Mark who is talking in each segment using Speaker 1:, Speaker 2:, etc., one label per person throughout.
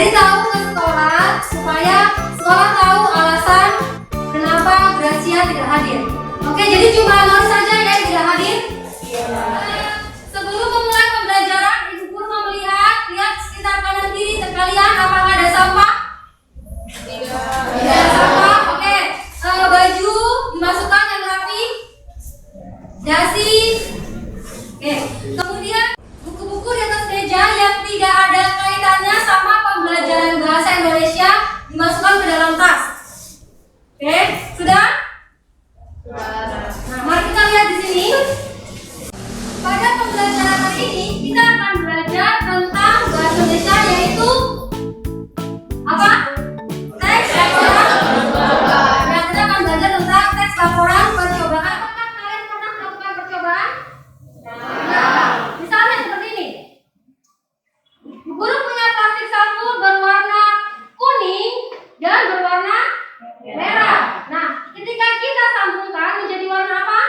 Speaker 1: Jadi tahu ke sekolah supaya sekolah tahu alasan kenapa Gracia tidak hadir. Oke, jadi cuma nulis saja ya tidak hadir. Sebelum memulai pembelajaran, Ibu Guru mau lihat sekitar kanan kiri kalian apakah ada sampah? Tidak ada sampah. Oke, baju dimasukkan yang rapi. Dasi. Oke, kemudian buku-buku di atas meja yang tidak ada kaitannya sama pembelajaran bahasa Indonesia dimasukkan ke dalam tas. Oke, sudah? Nah, mari kita lihat di sini. Pada pembelajaran hari ini kita akan belajar tentang bahasa Indonesia, yaitu apa? Teks laporan. Ya, kita akan belajar tentang teks laporan percobaan. Apakah kalian pernah melakukan percobaan? Ya. Misalnya seperti ini. Guru punya plastik sapu berwarna kuning dan berwarna merah. Nah, ketika kita sambungkan menjadi warna apa?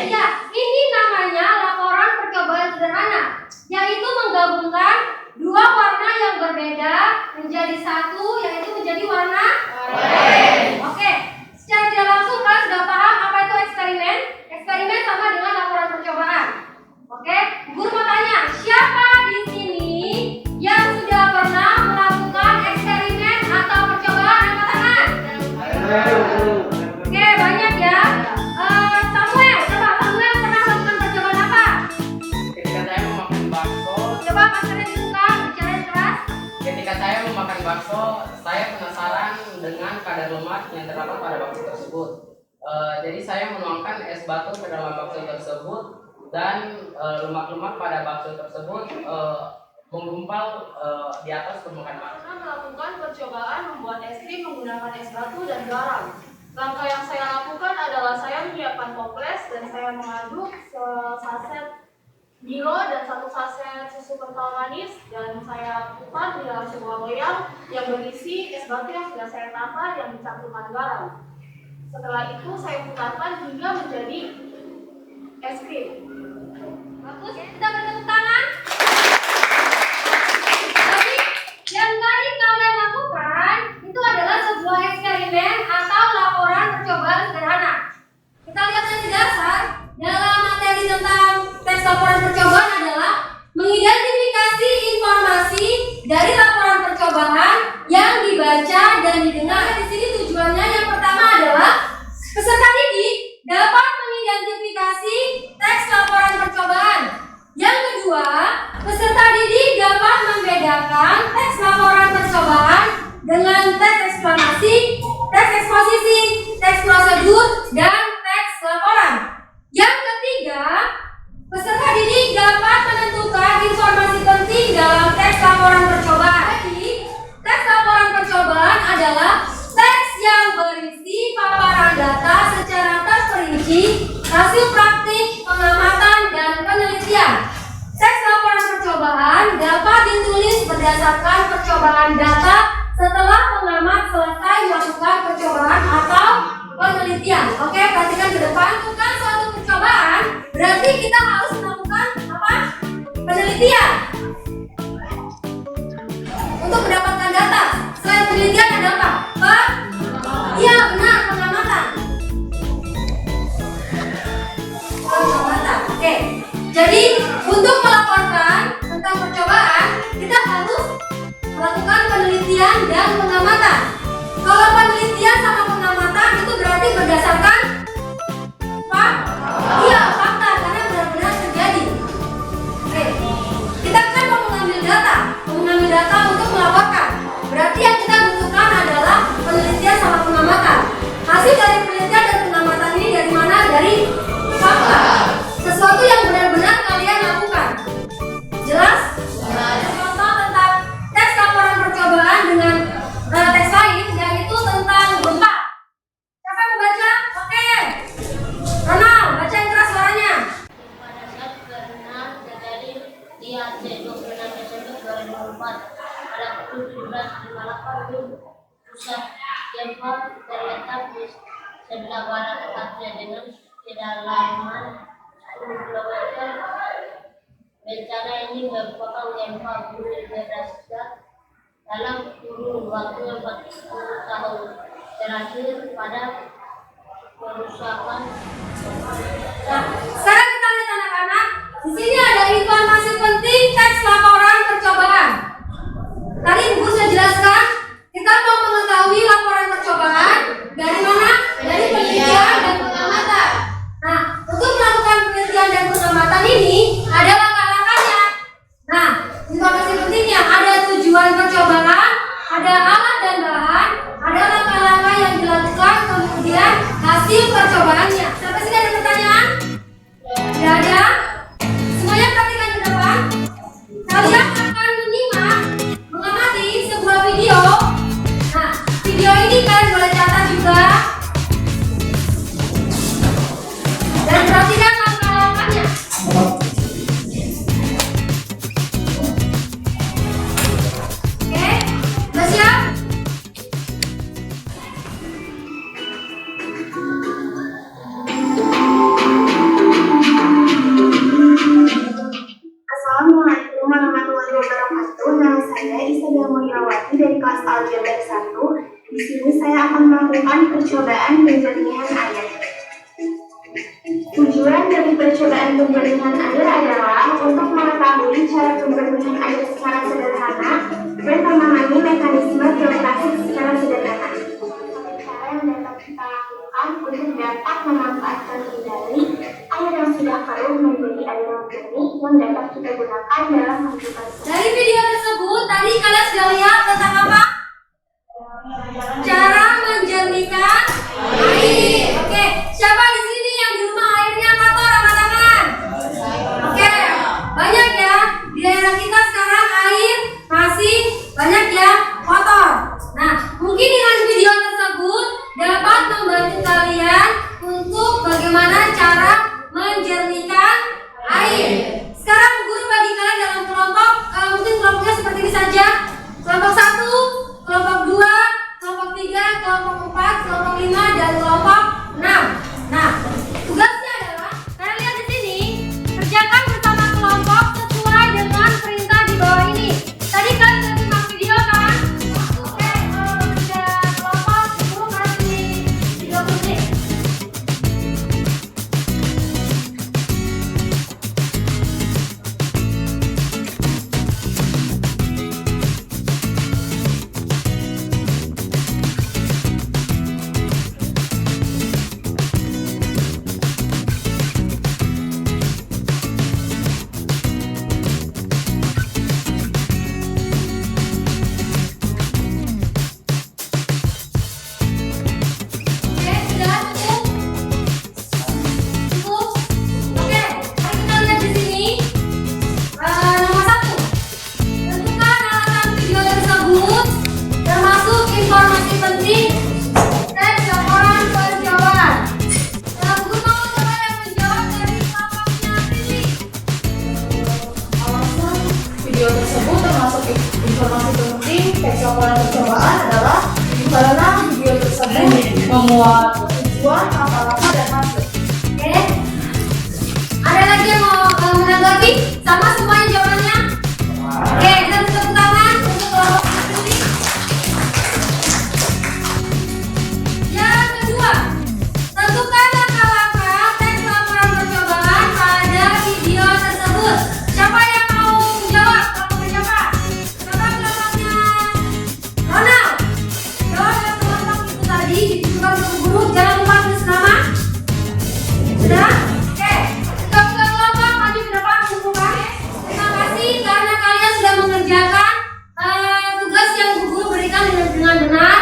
Speaker 1: Ya, ini namanya laporan percobaan sederhana, yaitu menggabungkan dua warna yang berbeda menjadi satu, yaitu menjadi warna oranye. Oke, secara tidak langsung kalian sudah paham apa itu eksperimen? Eksperimen sama dengan laporan percobaan. Oke, guru mau tanya, siapa di sini yang sudah pernah melakukan eksperimen atau percobaan? Angkat tangan. Oke, banyak ya. Samuel, coba Samuel pernah melakukan percobaan apa?
Speaker 2: Ketika saya memakan bakso,
Speaker 1: Coba pasarnya dibuka, bicara keras.
Speaker 2: ketika saya memakan bakso, saya penasaran dengan kadar lemak yang terdapat pada bakso tersebut. Jadi saya menuangkan es batu ke dalam bakso tersebut dan lemak-lemak pada bakso tersebut menggumpal di atas permukaan bakso.
Speaker 3: Pernah melakukan percobaan membuat es krim menggunakan es batu dan garam. Langkah yang saya lakukan adalah saya menyiapkan toples dan saya mengaduk sesaset Milo dan satu saset susu kental manis dan saya putar di dalam sebuah loyang yang berisi es batu yang sudah saya tata yang dicampurkan garam. Setelah itu saya putarkan hingga menjadi es krim.
Speaker 1: Bagus, kita bertepuk tangan. Jadi, yang tadi kalian lakukan itu adalah sebuah eksperimen atau laporan percobaan sederhana. Kita lihat yang di dasar dalam materi tentang teks laporan percobaan adalah mengidentifikasi informasi dari laporan percobaan yang dibaca dan didengar. Di sini tujuannya yang pertama adalah peserta didik dapat mengidentifikasi teks laporan percobaan. Yang kedua, peserta didik dapat membedakan teks laporan percobaan dengan teks eksplanasi, teks eksposisi, teks prosedur, dan teks laporan. Yang ketiga, peserta didik dapat menentukan informasi penting dalam teks laporan percobaan. Jadi, teks laporan percobaan adalah teks yang berisi paparan data secara terperinci, hasil praktik, pengamatan, dan penelitian. Teks laporan percobaan dapat ditulis berdasarkan percobaan data setelah pengamat selesai melakukan percobaan atau penelitian. Oke, perhatikan ke depan. Bukan suatu percobaan, berarti kita harus melakukan apa? Penelitian. Untuk mendapatkan data. Selain penelitian ada apa? Iya, benar, pengamatan. Pengamatan. Oke. Jadi, untuk melaporkan tentang percobaan, kita harus melakukan penelitian dan pengamatan. Kalau penelitian sama pengamatan itu berarti berdasarkan iya, fakta, karena benar-benar terjadi. Oke. Kita kan mau mengambil data untuk melaporkan. Berarti yang kita butuhkan adalah penelitian sama pengamatan. Hasil dari penelitian dan pengamatan ini dari mana? Dari fakta. Sesuatu yang benar-benar kalian lakukan. Jelas? Ada contoh tentang teks laporan percobaan dengan teks lain, yaitu tentang gempa. Siapa yang membaca? Oke. Ronald, baca yang keras suaranya.
Speaker 4: Pada saat berenang terjadi di Aceh 26 Desember 2004 pada pukul 17.58 pusat gempa terletak di sebelah barat Aceh dengan kedalaman 10 km. Bencana ini merupakan gempa bumi berdasar dalam kurun waktu 40 tahun terakhir pada perusahaan.
Speaker 1: Nah, sekarang kita lihat anak-anak. Di sini ada informasi penting teks laporan percobaan. Tadi Ibu sudah jelaskan, kita mau mengetahui laporan percobaan dari mana? Dari penelitian dan pengamatan. Nah, untuk melakukan penelitian dan pengamatan ini ada langkah-langkahnya. Nah, informasi pentingnya ada tujuan percobaan, ada alat dan bahan, ada langkah-langkah yang dilakukan, kemudian hasil percobaannya. Sampai sini ada pertanyaan? Tidak ada? Semuanya perhatikan ke depan. Kalian akan menyimak, mengamati sebuah video. Nah, video ini kalian boleh catat juga. Dan perhatikan langkah-langkahnya. Oke, sudah siap?
Speaker 5: Assalamualaikum warahmatullahi wabarakatuh. Nama saya Isabel Mulyawati dari kelas Aljabar 1. Di sini saya akan melakukan percobaan penjernihan air. Tujuan dari percobaan penjernihan air adalah untuk mengetahui cara penjernihan air secara sederhana dan memahami mekanisme filtrasi secara sederhana. Cara yang dapat kita lakukan untuk dapat memanfaatkan kembali air yang sudah keruh menjadi air yang jernih yang dapat kita gunakan dalam kehidupan sehari-hari.
Speaker 1: Dari video tersebut tadi kalian sudah lihat tentang apa? Cara menjernihkan air. Oke, siapa di sini yang di rumah airnya kotor angkat tangan? Oke, banyak ya. Di daerah kita sekarang air masih banyak yang kotor. Nah, mungkin dengan video tersebut dapat membantu kalian untuk bagaimana cara menjernihkan air. Sekarang guru bagi kalian dalam kelompok, mungkin kelompoknya seperti ini saja. Kelompok 1, kelompok 2, kelompok 3, kelompok 4, kelompok 5, dan kelompok 6. Nah, tugasnya adalah kalian lihat di sini, kerjakan bersama kelompok sesuai dengan perintah di bawah ini. Tadi kalian sudah simak video kan? Oke, kalau kerja kelompok, guru kasih 30 menit. Oke, sudah cukup? Cukup? Oke, mari kita lihat di sini. Nomor 1. Tentukan alasan video tersebut, termasuk informasi penting teks laporan percobaan. Guru mau coba yang menjawab dari kelompoknya Prilly.
Speaker 3: Alasan video tersebut termasuk informasi penting teks laporan percobaan adalah karena video tersebut memuat tujuan, langkah-langkah, dan hasil.
Speaker 1: Oke. Ada lagi yang mau menanggapi? Sama semuanya jawabannya? Oke, kita beri tepuk tangan untuk kelompok Prilly. Yang kedua, tentukan langkah-langkah teks laporan percobaan pada video tersebut. Siapa yang mau menjawab? Kelompoknya siapa? Siapa kelompoknya? Ronald. Jawab yang kelompok itu tadi ditujukan untuk guru. Jangan lupa tulis nama. Sudah? Oke. Kita buka kelompok, maju ke depan kumpulkan. Terima kasih karena kalian sudah mengerjakan tugas yang guru berikan dengan benar.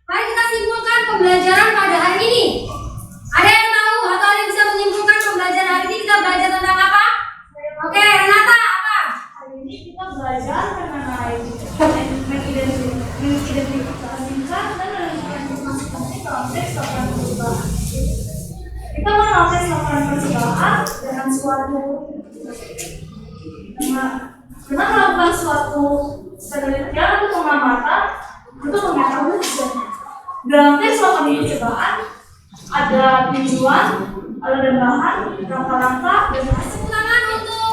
Speaker 1: Mari kita simpulkan pembelajaran pada hari ini. Ada yang tahu atau ada yang bisa menyimpulkan pembelajaran hari ini kita belajar tentang apa? Oke, Renata apa?
Speaker 3: Hari ini kita belajar mengenai mengidentifikasikan dan menentukan informasi penting dalam teks laporan percobaan. Kita mengenal teks laporan percobaan dengan melakukan suatu penelitian atau pengamatan untuk mengetahui hasilnya. Dalam teks laporan percobaan ada tujuan, ada bahan, langkah-langkah, dan hasil.
Speaker 1: Tepuk tangan untuk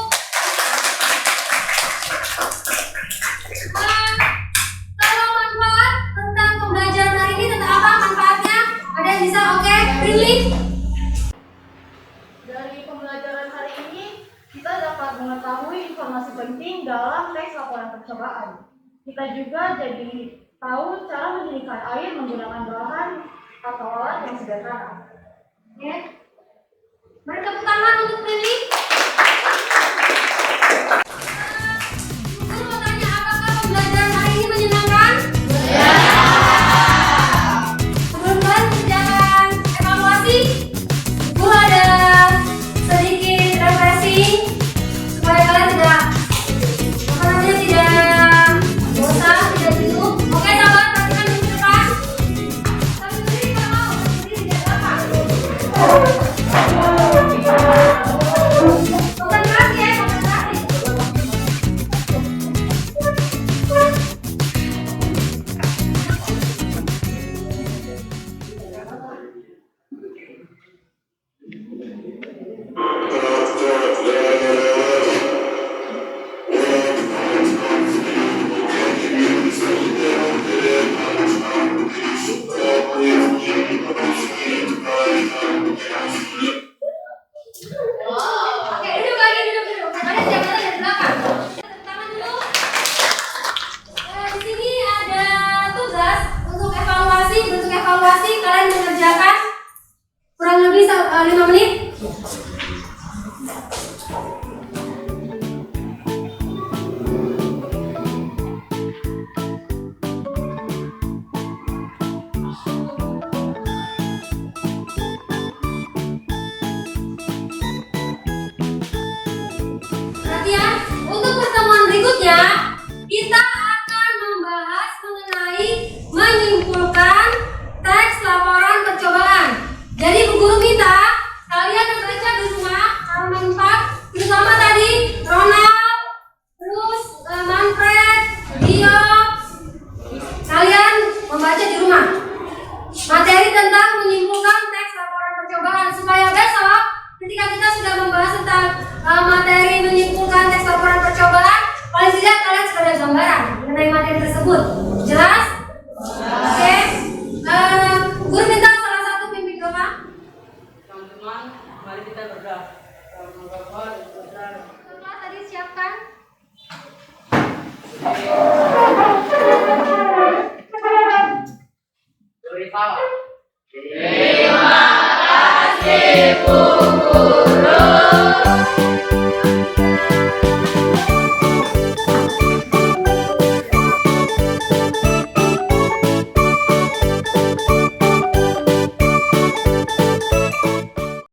Speaker 3: Kita juga jadi tahu cara mendidihkan air menggunakan bahan atau alat yang sederhana.
Speaker 1: Oke. Beri tepuk tangan untuk Prilly.